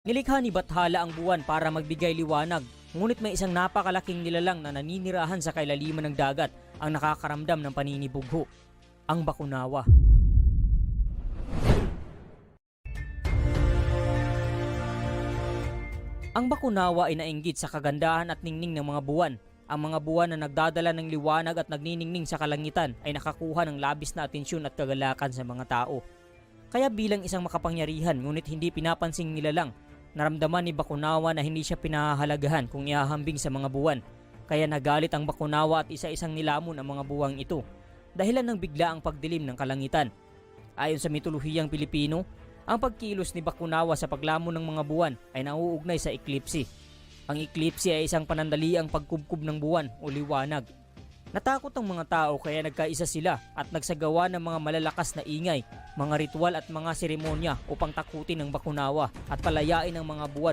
Nilikha ni Bathala ang buwan para magbigay liwanag, ngunit may isang napakalaking nilalang na naninirahan sa kailaliman ng dagat ang nakakaramdam ng paninibugho, ang Bakunawa. Ang Bakunawa ay nainggit sa kagandahan at ningning ng mga buwan. Ang mga buwan na nagdadala ng liwanag at nagniningning sa kalangitan ay nakakuha ng labis na atensyon at kagalakan sa mga tao. Kaya bilang isang makapangyarihan ngunit hindi pinapansing nilalang, naramdaman ni Bakunawa na hindi siya pinahahalagahan kung ihahambing sa mga buwan. Kaya nagalit ang Bakunawa at isa-isang nilamon ang mga buwang ito, dahilan ng biglaang pagdilim ng kalangitan. Ayon sa mitolohiyang Pilipino, ang pagkilos ni Bakunawa sa paglamon ng mga buwan ay nauugnay sa eklipse. Ang eklipse ay isang panandaliang pagkubkob ng buwan o liwanag. Natakot ang mga tao kaya nagkaisa sila at nagsagawa ng mga malalakas na ingay, mga ritual at mga seremonya upang takutin ang Bakunawa at palayain ang mga buwan